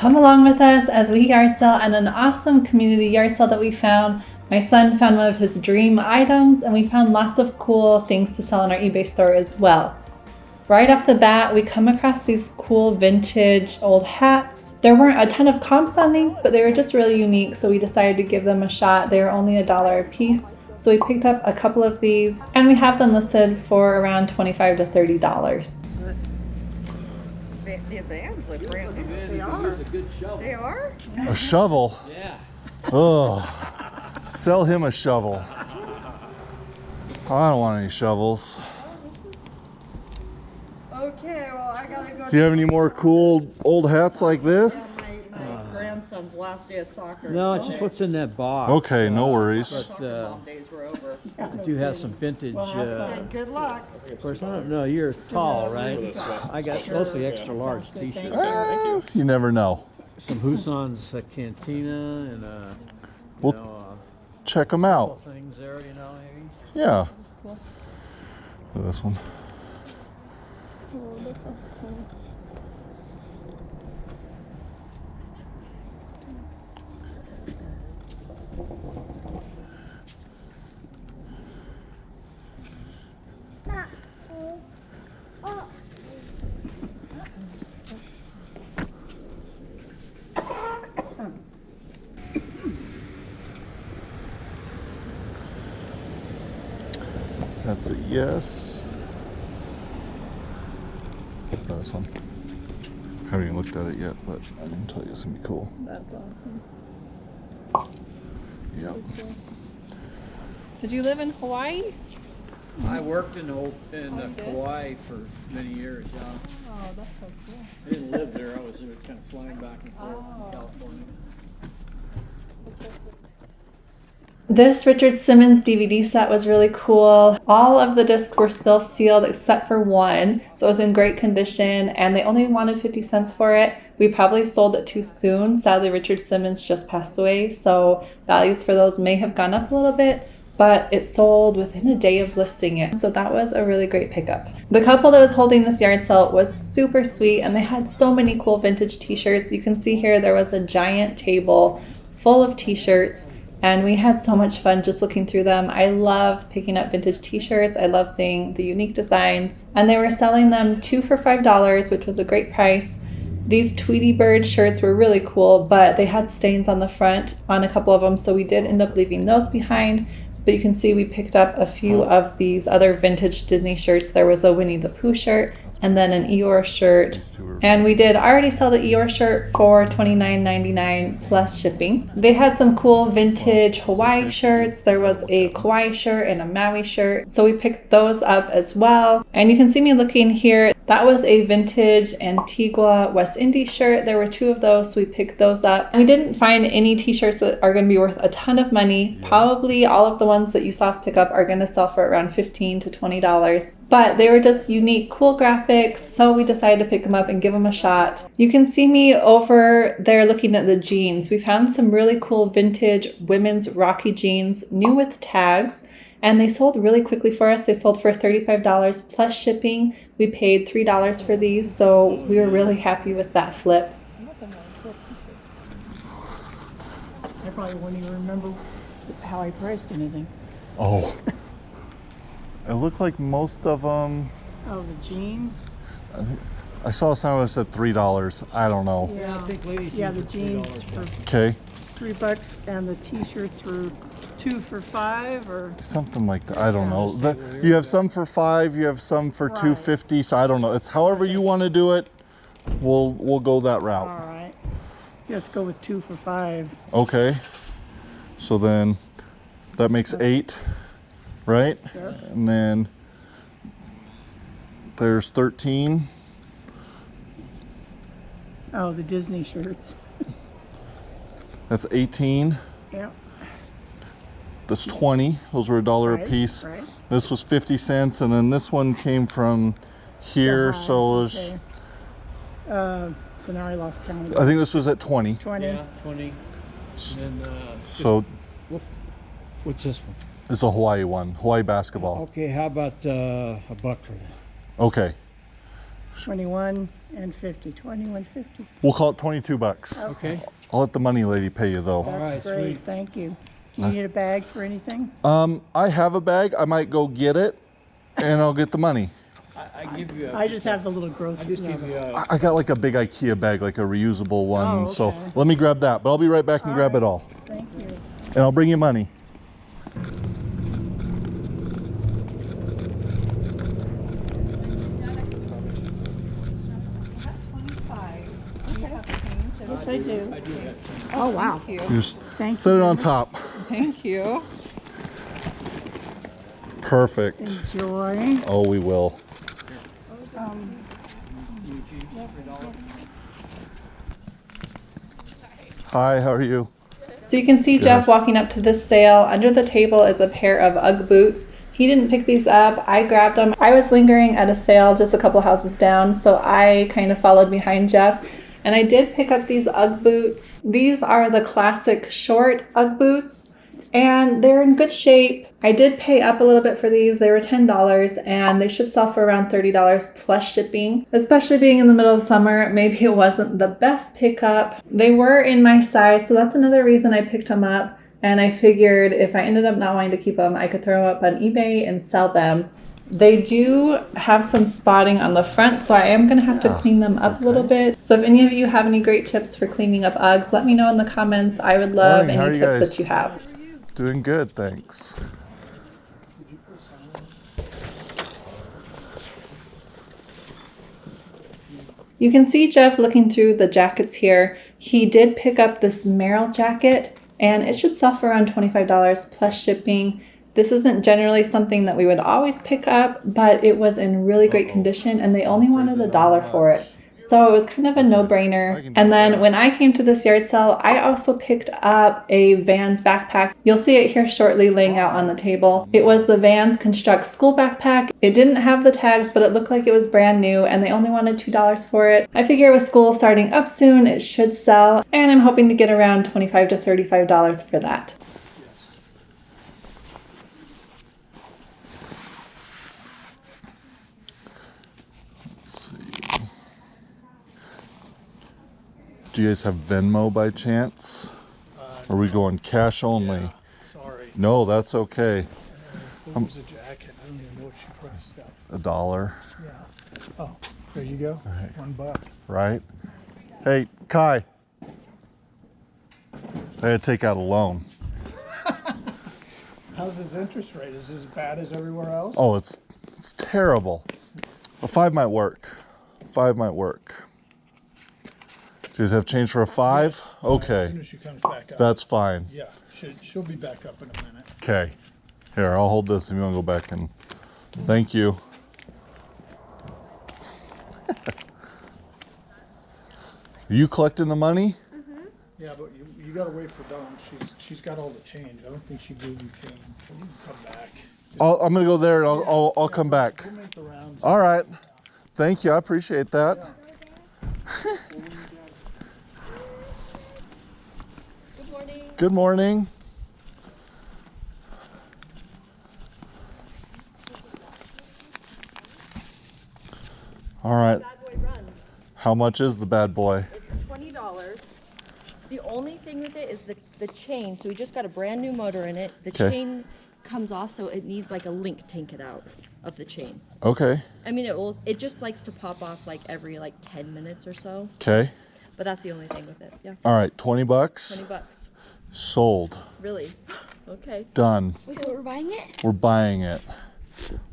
come along with us as we yard sale at an awesome community yard sale that we found. My son found one of his dream items, and we found lots of cool things to sell on our eBay store as well. Right off the bat, we come across these cool vintage old hats. There weren't a ton of comps on these, but they were just really unique, so we decided to give them a shot. They were only $1 a piece, so we picked up a couple of these, and we have them listed for around $25 to $30. The vans look brand new. They are. A good shovel. They are? A shovel? Yeah. Oh, sell him a shovel. I don't want any shovels. Okay, well, I gotta go. Do you have any more cool old hats like this? My grandson's last day of soccer. No, it's just what's in that box. Okay, no worries. But days were over. I do have some vintage. And good luck. Of course, I don't know. You're tall, right? I got mostly extra large T-shirts. You never know. Some Huson's Cantina and We'll check them out. things there, you know. Maybe. Yeah. This one. Oh, that's awesome. That's a yes. This one. Haven't even looked at it yet, but I can tell you it's gonna be cool. That's awesome. Yep. Did you live in Hawaii? I worked in Kauai for many years. Yeah. Oh, that's so cool. I didn't live there. I was kind of flying back and forth from California. This Richard Simmons DVD set was really cool. All of the discs were still sealed except for one, so it was in great condition, and they only wanted 50 cents for it. We probably sold it too soon. Sadly, Richard Simmons just passed away, so values for those may have gone up a little bit, but it sold within a day of listing it, so that was a really great pickup. The couple that was holding this yard sale was super sweet, and they had so many cool vintage t-shirts. You can see here there was a giant table full of t-shirts, and we had so much fun just looking through them. I love picking up vintage t-shirts. I love seeing the unique designs. And they were selling them 2 for $5, which was a great price. These Tweety Bird shirts were really cool, but they had stains on the front on a couple of them, so we did end up leaving those behind. But you can see we picked up a few of these other vintage Disney shirts. There was a Winnie the Pooh shirt, and then an Eeyore shirt. And we did already sell the Eeyore shirt for $29.99 plus shipping. They had some cool vintage Hawaii shirts. There was a Kauai shirt and a Maui shirt, so we picked those up as well. And you can see me looking here. That was a vintage Antigua West Indies shirt. There were 2 of those, so we picked those up. And we didn't find any t-shirts that are going to be worth a ton of money. Probably all of the ones that you saw us pick up are going to sell for around $15 to $20. But they were just unique, cool graphics, so we decided to pick them up and give them a shot. You can see me over there looking at the jeans. We found some really cool vintage women's Rocky jeans, new with tags, and they sold really quickly for us. They sold for $35 plus shipping. We paid $3 for these, so we were really happy with that flip. I probably wouldn't even remember how I priced anything. Oh. It looked like most of them. Oh, the jeans? I saw some that said $3. I don't know. Yeah, I think ladies the jeans for Okay. $3, and the t-shirts were 2 for $5, or Something like that. I don't know. You have some for $5. You have some for Right. $2.50. So I don't know. It's however you want to do it. We'll go that route. all right. Let's go with 2 for $5. Okay. So then that makes 8, right? Yes. And then there's 13. Oh, the Disney shirts. That's 18. Yep. That's 20. Those were $1 a Right, piece. right. This was 50 cents, and then this one came from here. The high, So there's, okay. So now I lost count. I think this was at 20. 20. Yeah, 20. And then, So what's this one? it's a Hawaii one, Hawaii basketball. Okay, how about a buck for that? Okay. 21 and 50. 21.50. We'll call it 22 bucks. Okay. I'll let the money lady pay you though. That's right, great. sweet. Thank you. Do you need a bag for anything? I have a bag. I might go get it, and I'll get the money. I give you. I just have the little grocery. Just give you. I got like a big IKEA bag, like a reusable one. Oh, okay. So let me grab that. But I'll be right back and grab it all. Thank you. And I'll bring you money. Yes, I do. Oh, wow. Thank you. You just Thank set it on top. Thank you. Perfect. Enjoy. Oh, we will. Hi, how are you? So you can see Jeff walking up to this sale. Under the table is a pair of Ugg boots. He didn't pick these up. I grabbed them. I was lingering at a sale just a couple houses down, so I kind of followed behind Jeff. And I did pick up these Ugg boots. These are the classic short Ugg boots, and they're in good shape. I did pay up a little bit for these. They were $10, and they should sell for around $30 plus shipping. Especially being in the middle of summer, maybe it wasn't the best pickup. They were in my size, so that's another reason I picked them up. And I figured if I ended up not wanting to keep them, I could throw them up on eBay and sell them. They do have some spotting on the front, so I am going to have to clean them up a little bit. So if any of you have any great tips for cleaning up Uggs, let me know in the comments. I would love Morning. How are any you tips guys? that you have. Doing good, thanks. You can see Jeff looking through the jackets here. He did pick up this Merrill jacket, and it should sell for around $25 plus shipping. This isn't generally something that we would always pick up, but it was in really great condition, and they only wanted $1 for it. So it was kind of a no-brainer. And then when I came to this yard sale, I also picked up a Vans backpack. You'll see it here shortly laying out on the table. It was the Vans Construct school backpack. It didn't have the tags, but it looked like it was brand new, and they only wanted $2 for it. I figure with school starting up soon, it should sell, and I'm hoping to get around $25 to $35 for that. Let's see. Do you guys have Venmo by chance? Are we going cash only? Yeah, sorry. No, that's okay. What was the jacket? I don't even know what she pressed up. $1, Yeah. Oh, there you go. right. $1. right? Hey, Kai. I had to take out a loan. How's his interest rate? Is it as bad as everywhere else? Oh, it's terrible. A 5 might work. 5 might work. Do you guys have change for a 5? As Okay, soon as she comes back up. that's fine. Yeah, she'll be back up in a minute. Okay. Here, I'll hold this if you want to go back and... Thank you. Are you collecting the money? Yeah, but you gotta wait for Dawn. She's got all the change. I don't think she gave you change. So you can come back. I'm gonna go there and I'll come back. We'll make the rounds. All right. Thank you. I appreciate that. Good morning. Good morning. All right. Bad boy runs. How much is the bad boy? It's $20. The only thing with it is the chain. So we just got a brand new motor in it. The Okay. chain comes off, so it needs like a link taken out of the chain. Okay. I mean, it just likes to pop off like every 10 minutes or so. Okay. But that's the only thing with it. Yeah. All right. 20 bucks. 20 bucks. Sold. Really? Okay. Done. Wait, so we're buying it? We're buying it.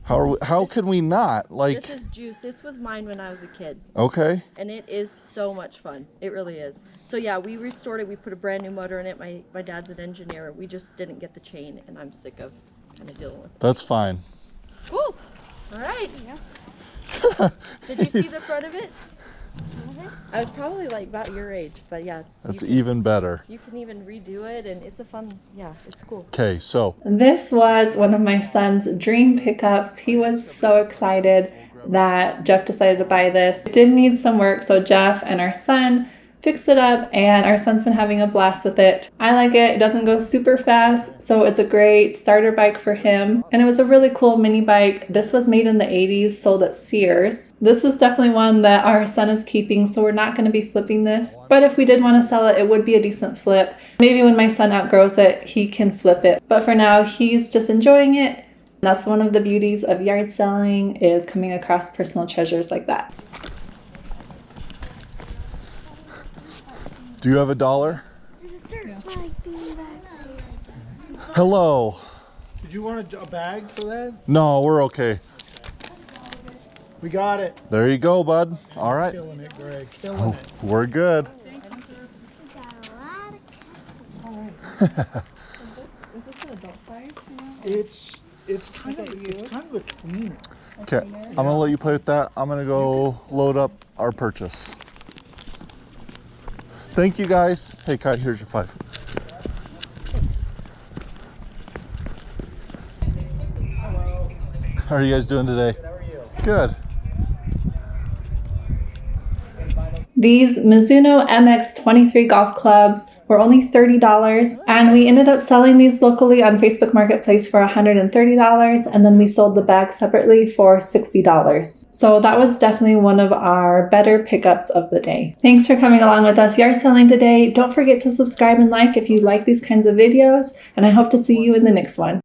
How can we not? This is juice. This was mine when I was a kid. Okay. And it is so much fun. It really is. So yeah, we restored it. We put a brand new motor in it. My dad's an engineer. We just didn't get the chain, and I'm sick of kind of dealing with it. That's fine. Cool. All right. Yeah. Did you see the front of it? I was probably about your age, but yeah, That's even better. you can even redo it, and it's a fun. Yeah, it's cool. Okay, so This was one of my son's dream pickups. He was so excited that Jeff decided to buy this. It did need some work, so Jeff and our son fixed it up, and our son's been having a blast with it. I like it. It doesn't go super fast, so it's a great starter bike for him. And it was a really cool mini bike. This was made in the 80s, sold at Sears. This is definitely one that our son is keeping, so we're not going to be flipping this. But if we did want to sell it, it would be a decent flip. Maybe when my son outgrows it, he can flip it. But for now, he's just enjoying it. That's one of the beauties of yard selling, is coming across personal treasures like that. Do you have $1? Hello. Did you want a bag for that? No, we're okay. We got it. There you go, bud. All right. Killing it, Greg. Killing it. We're good. It's kind of a cleaner. Okay, I'm gonna let you play with that. I'm gonna go load up our purchase. Thank you guys. Hey Kai, here's your 5. How are you guys doing today? Good. These Mizuno MX-23 golf clubs were only $30, and we ended up selling these locally on Facebook Marketplace for $130, and then we sold the bag separately for $60. So that was definitely one of our better pickups of the day. Thanks for coming along with us yard selling today. Don't forget to subscribe and like if you like these kinds of videos, and I hope to see you in the next one.